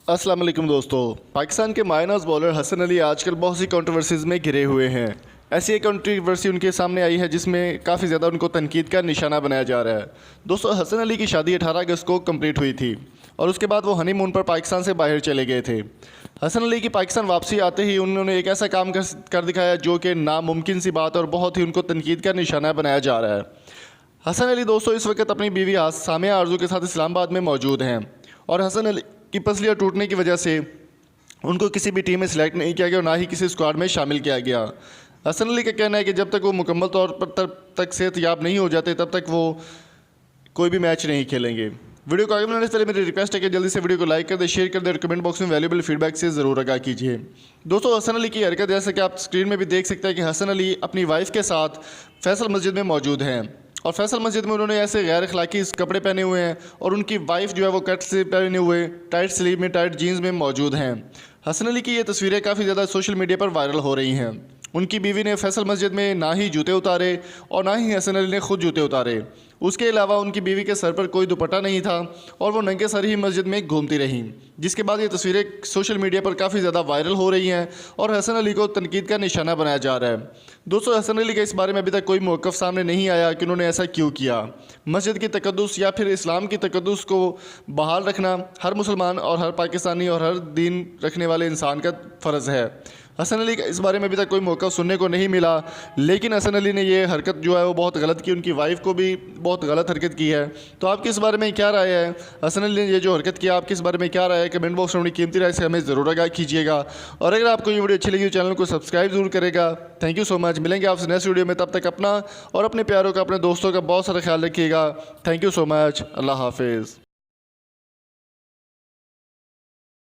अस्सलाम वालेकुम दोस्तों। पाकिस्तान के मायनाज बॉलर हसन अली आजकल बहुत सी कंट्रोवर्सीज़ में घिरे हुए हैं। ऐसी एक कंट्रोवर्सी उनके सामने आई है जिसमें काफ़ी ज़्यादा उनको तनकीद का निशाना बनाया जा रहा है। दोस्तों, हसन अली की शादी 18 अगस्त को कंप्लीट हुई थी और उसके बाद वो हनीमून पर पाकिस्तान से बाहर चले गए थे। हसन अली की पाकिस्तान वापसी आते ही उन्होंने एक ऐसा काम कर दिखाया जो कि नामुमकिन सी बात और बहुत ही उनको तनकीद का निशाना बनाया जा रहा है। हसन अली दोस्तों इस वक्त अपनी बीवी सामिया आरजू के साथ इस्लामाबाद में मौजूद हैं और हसन अली की पसलियाँ टूटने की वजह से उनको किसी भी टीम में सिलेक्ट नहीं किया गया और ना ही किसी स्क्वाड में शामिल किया गया। हसन अली का कहना है कि जब तक वो मुकम्मल तौर पर तब तक सेहतयाब नहीं हो जाते तब तक वो कोई भी मैच नहीं खेलेंगे। वीडियो को आगे बढ़ाने से पहले मेरी रिक्वेस्ट है कि जल्दी से वीडियो को लाइक कर दे, शेयर कर दे और कमेंट बॉक्स में वैल्यूबल फीडबैक से ज़रूर आगाह कीजिए। दोस्तों, हसन अली की हरकत जैसा कि आप स्क्रीन में भी देख सकते हैं कि हसन अली अपनी वाइफ के साथ फैसल मस्जिद में मौजूद हैं और फैसल मस्जिद में उन्होंने ऐसे गैर अखलाकी कपड़े पहने हुए हैं और उनकी वाइफ जो है वो कट स्लीव पहने हुए टाइट स्लीव में टाइट जीन्स में मौजूद हैं। हसन अली की ये तस्वीरें काफ़ी ज़्यादा सोशल मीडिया पर वायरल हो रही हैं। उनकी बीवी ने फैसल मस्जिद में ना ही जूते उतारे और ना ही हसन अली ने खुद जूते उतारे। उसके अलावा उनकी बीवी के सर पर कोई दुपट्टा नहीं था और वो नंगे सर ही मस्जिद में घूमती रहीं, जिसके बाद ये तस्वीरें सोशल मीडिया पर काफ़ी ज़्यादा वायरल हो रही हैं और हसन अली को तनकीद का निशाना बनाया जा रहा है। दोस्तों, हसन अली के इस बारे में अभी तक कोई मौक़िफ़ सामने नहीं आया कि उन्होंने ऐसा क्यों किया। मस्जिद की तक़द्दुस या फिर इस्लाम की तक़द्दुस को बहाल रखना हर मुसलमान और हर पाकिस्तानी और हर दीन रखने वाले इंसान का फ़र्ज़ है। हसन अली का इस बारे में अभी तक कोई मौक़िफ़ सुनने को नहीं मिला, लेकिन हसन अली ने ये हरकत जो है वो बहुत गलत की, उनकी वाइफ को भी बहुत गलत हरकत की है। तो आपकी इस बारे में क्या राय है? हसन अली ने ये जो हरकत किया आपकी इस बारे में क्या राय है? कमेंट बॉक्स में अपनी कीमती राय से हमें ज़रूर आगाह कीजिएगा और अगर आपको ये वीडियो अच्छी लगी तो चैनल को सब्सक्राइब ज़रूर करेगा। Thank you so much. मिलेंगे आपसे नेक्स्ट वीडियो में, तब तक अपना और अपने प्यारों का, अपने दोस्तों का बहुत सारा ख्याल रखिएगा। Thank you so much. अल्लाह हाफिज़।